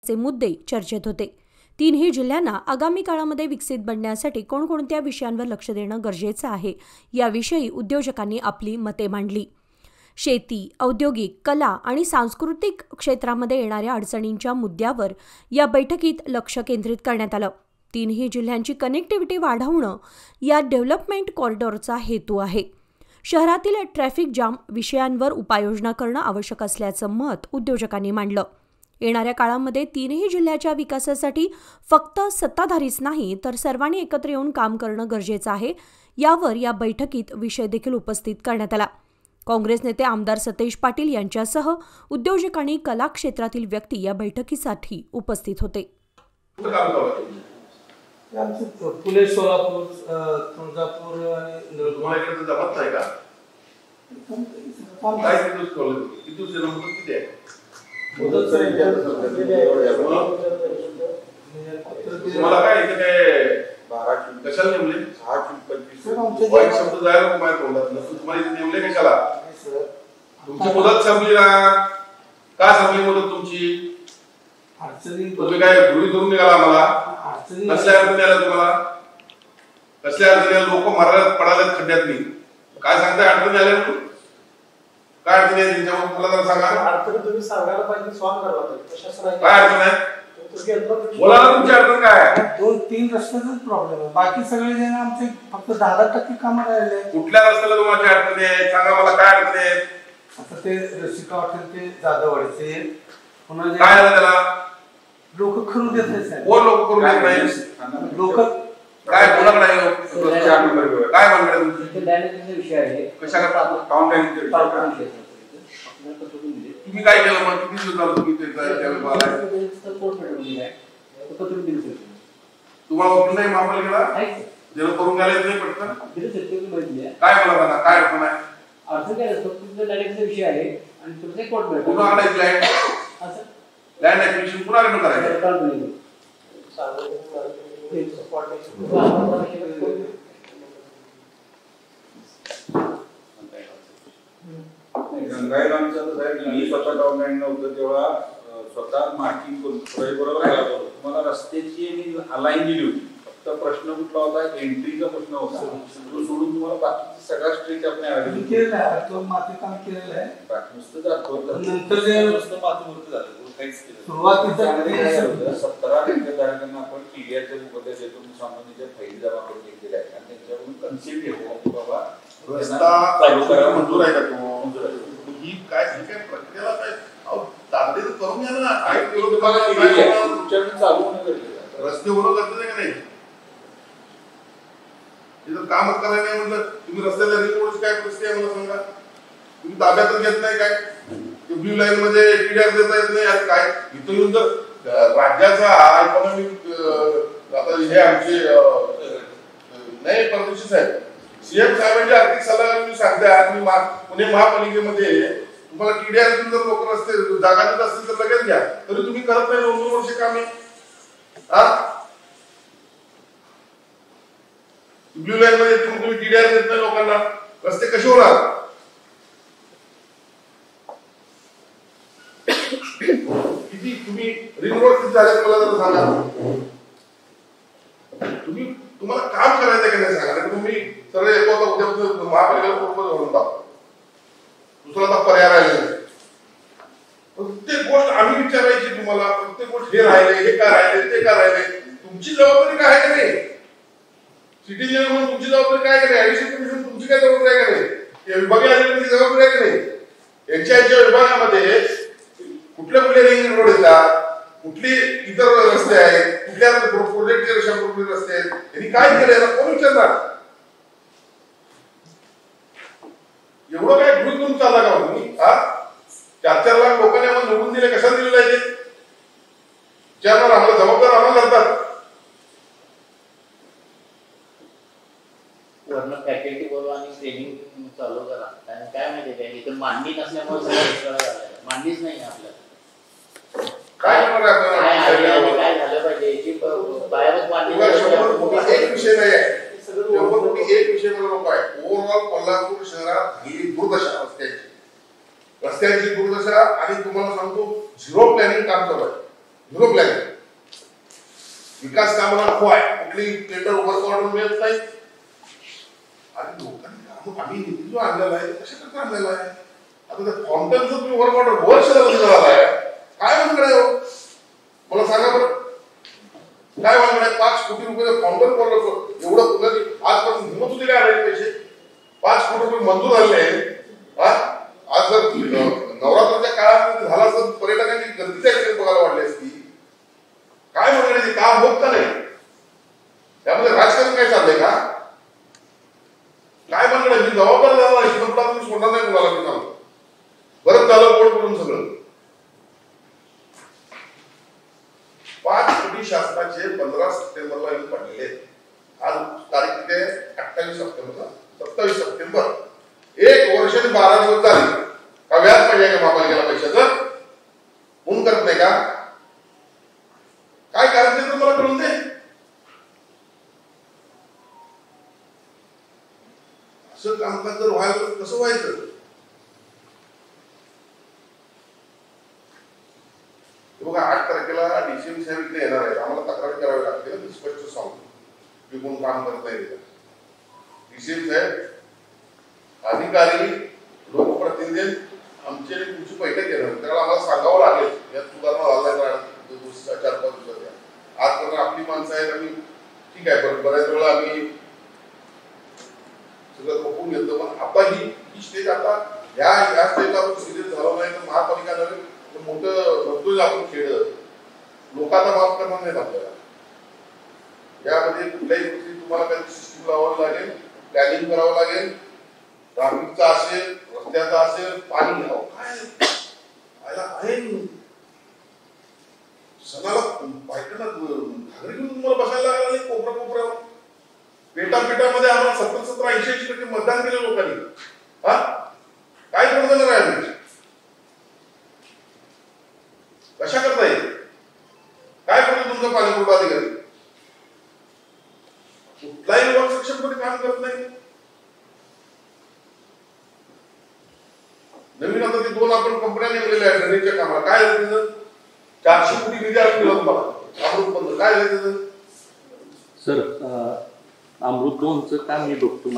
चे मुद्दे चर्चेत होते। तीनही जिल्ह्यांना आगामी काळामध्ये विकसित बनण्यासाठी कोणकोणत्या विषयांवर लक्ष देणं गरजेचं आहे याविषयी उद्योजकांनी आपली मते मांडली। शेती, औद्योगिक, कला आणि सांस्कृतिक क्षेत्रामध्ये येणाऱ्या अडचणींच्या मुद्द्यावर या बैठकीत लक्ष केंद्रित करण्यात आलं। तीनही जिल्ह्यांची कनेक्टिव्हिटी वाढवणं या डेव्हलपमेंट कॉरिडॉरचा हेतू आहे। शहरातील ट्रॅफिक जाम विषयांवर उपाययोजना करणं आवश्यक असल्याचं मत उद्योजकांनी मांडलं। येणाऱ्या काळामध्ये तीनही जिल्ह्याच्या विकासासाठी फक्त सत्ताधारीच नाही तर सर्वांनी एकत्र येऊन काम करणं गरजेचं आहे, यावर या बैठकीत विषय देखील उपस्थित करण्यात आला। काँग्रेस नेते आमदार सतेज पाटील यांच्यासह उद्योजक आणि कला क्षेत्रातील व्यक्ती या बैठकीसाठी उपस्थित होते। पुणे, सोलापूर, तुळजापूर आणि तुम्हाला जमत नाही का? काय किती किती आहे? तुम्हाला काय इथे काय कशाला नेमले? 625 शब्द जायला माहित होणार नसून तुम्हाला इथे नेमले कशाला? तुमची मुदत संपली ना? का संपली मुदत तुमची? तुम्ही काय गृहीत धरून निघाला आम्हाला? कसल्या अडचणी आल्या तुम्हाला? कसल्या अडचणी? लोक मरायला पडायला खड्ड्यातली काय सांगताय? अडचणी आल्या म्हणून काय अडचणी आहे त्यांच्यावर मला जरा सांगा। अडचणी तुम्ही सांगायला पाहिजे, सॉल्व्ह करायला पाहिजे। प्रशासन काय अडचण आहे? बोला ना, तुमची अडचण काय आहे? 2-3 रस्त्याचाच प्रॉब्लेम आहे, बाकी सगळे जण आमचे फक्त 10% कामं राहिले। कुठल्या रस्त्याला तुम्हाला अडचणी आहे सांगा मला, काय अडचणी आहेत? आता ते रसिका हॉटेल ते जाधववाडीचे पुन्हा काय झालं त्याला? लोक करू देत नाही। कोण लोक करू देत नाही? लोक काय बोलत नाही? काय म्हणणार तुमची? विषय आहे कशा करता? तुम्ही काय केलं मग? किती दिवस झालं तुम्ही तुम्हाला वकील नाही माफल केला? जेव्हा करून घ्यायला येत नाही पटकन? काय मला म्हणा, काय अडचण आहे? अडचण काय असतो? तुमचा लँडचा विषय आहे आणि तुमचे कोर्ट मिळतो। कुणाकडे लँड लँड ऍक्विजिशन कुणाकडे करायचं? मी स्वतः गव्हर्नमेंट नव्हतं तेव्हा स्वतः मार्किंग करून बरोबर आहे तुम्हाला रस्त्याची अलाईन दिली होती। फक्त प्रश्न कुठला होता? एंट्रीचा प्रश्न होता, तो सोडून तुम्हाला बाकीची सगळा स्ट्रीट आपण केलेलं आहे। तो माती काम केलेलं आहे, नुसतं दाखवत नंतर जे नुसतं मातीवरती झालं काहीच केलं। सुरुवातीचं 17 टक्केधारकांना आपण टीडीआरच्या मुबद्दल देतो, सामान्यच्या फाईल जमा करून घेतलेल्या आहे आणि त्यांच्याकडून कन्सेप्ट घेतो की बाबा रस्ता चालू करायला मंजूर आहे का? तो ही काय प्रक्रियाला काय तातडीने करून घ्या ना। काय तुमच्याकडून चालू होणं गरजेचं आहे। रस्ते होणं गरजेचं आहे का नाही? तिथं कामच करायला नाही म्हटलं तुम्ही रस्त्याला रिंग काय परिस्थिती आहे मला सांगा? तुम्ही ताब्यातच घेत नाही काय? ब्ल्यू लाईन मध्ये टीडीआर देता येत नाही आज काय? इथं येऊन जर राज्याचा इकॉनॉमिक आता हे आमचे नाही परदेशी साहेब सीएम साहेबांचे आर्थिक सल्लागार तुम्ही सांगताय आज मी पुणे महापालिकेमध्ये तुम्हाला टीडीआर जर लोक रस्ते जागा देत असतील तर लगेच घ्या, तरी तुम्ही करत नाही 2-2 वर्ष कामे। ब्ल्यू लाईन मध्ये तुम्ही टीडीआर देत नाही लोकांना, रस्ते कसे होणार? किती तुम्ही रिंग रोड किती झाले मला जरा सांगा। तुम्हाला काम करायचं की नाही सांगा, तुम्ही सरळ येतो उद्या महापालिकेला प्रपोजल करून टाकतो, दुसरा पर्याय राहिला नाही। प्रत्येक गोष्ट आम्ही विचारायची तुम्हाला, प्रत्येक गोष्ट हे राहिले, हे का राहिले, ते का राहिले, तुमची जबाबदारी काय आहे का नाही? सिटी इंजिनियर म्हणून तुमची जबाबदारी काय आहे? ऍडिशनल कमिशन तुमची काय जबाबदारी आहे का नाही? या विभागीय अधिकाऱ्यांची जबाबदारी आहे का नाही? यांच्या विभागामध्ये कुठले रिंग रोड येतात, कुठली इतर रस्ते आहेत, कुठल्या प्रोजेक्टचे रस्ते आहेत, यांनी काय केलं कोण विचारणार? एवढं काय गृहीत करून चालला का तुम्ही? 4-4 लाख लोकांनी आम्हाला निवडून दिले, कशाला दिलेलं आहे ते? विचारणार आम्हाला, जबाबदार आम्हाला धरतात। फॅकल्टी बोलवा आणि ट्रेनिंग चालू करा। काय माहिती आहे इथं मांडणी नसल्यामुळे मांडणीच नाही आपल्याला काय झालं पाहिजे याची बाहेरच मांडणी एक विषय नाही आहे, एक विषय मला नको आहे। ओव्हरऑल कोल्हापूर शहरात ही दुर्दशा रस्त्याची, रस्त्याची दुर्दशा आणि तुम्हाला सांगतो झिरो प्लॅनिंग काम चालू आहे। Zero plan. विकास कामाला अफवा आहे, कुठली टेंडर वर्क ऑर्डर मिळत नाही. आणि लोकांनी काम आम्ही निधी जो आणलेला आहे कशाकरता आणलेला आहे? आता त्या फाउंटनचं तुम्ही वर्क ऑर्डर वर्ष झाला आहे, काय म्हणकडे आहे हो? मला सांगा बरं, काय म्हणकडे आहे? 5 कोटी रुपये फाउंटन बोललो एवढं तुला आजपासून हिंमत होती काय आले पैसे? 5 कोटी रुपये मंजूर झाले. आज जर नवरात्राच्या काळात झाला असं पर्यटकांची गर्दीच्या बघायला वाढली असती. काय म्हणकडे काम होत का नाही? त्यामध्ये राजकारण काय चाललंय का? काय म्हणकडे मी जबाबदार झाला हिंमतला तुम्ही सोडणार नाही तुम्हाला मी सांगतो. बरंच झालं पोट करून सगळं. 5 कोटी शासनाचे 15 सप्टेंबरला येऊन पडलेले. आज तारीख किती आहे? 28 सप्टेंबर 27 सप्टेंबर. 1 वर्ष आणि 12 दिवस झाले. का व्याज पाहिजे का महापालिकेला पैशाचं? म्हणून करत नाही का? काय कारण ते मला कळून दे. असं कामकाज जर व्हायला कसं व्हायचं? बघा 8 तारखेला डीसीएम साहेब इकडे येणार आहेत. आम्हाला तक्रार करावी लागते. मी स्पष्ट सांगतो की कोण काम करत नाही. डीसीएम साहेब अधिकारी लोकप्रतिनिधी आमची तुमची बैठक घेणार, त्याला आम्हाला सांगावं लागेल यात सुधारणा झाला 4-5 दिवसात. आजपर्यंत आपली माणसं आहेत, आम्ही ठीक आहे. बऱ्याच वेळा आम्ही सगळं बघून घेतो. पण आता ही स्टेज आता या स्टेजला आपण सिरियस झालो नाही तर महापालिका नव्हे मोठं बघतोय आपण खेळ. लोकांना माफ करणार नाहीत आपल्याला. यामध्ये कुठल्याही गोष्टी तुम्हाला काही सिस्टीम लावावं लागेल, प्लॅनिंग करावं लागेल. ट्रॅफिकचा असेल, रस्त्याचा असेल, पाणी काय आहे. सणाला बायकांना घागरी घेऊन तुम्हाला बसायला लागला नाही कोपऱ्यावर. पेटामध्ये आम्हाला 70-80% मतदान केलं लोकांनी. काय करून देणार आहे आम्ही? कशा करता येईल? काय करतो तुमचा पाणीपुरवठा अधिकारी? कुठलाही विभाग सक्षमपणे काम करत नाही. नवीन आता ते 2 आपण कंपन्या नेमलेल्या आहेत ड्रेनेजच्या कामाला. काय झालं त्याचं? 400 कोटी निधी आम्ही दिला तुम्हाला अमृत बंद. काय झालं त्याचं? सर अमृत 2चं काम मी बघतो.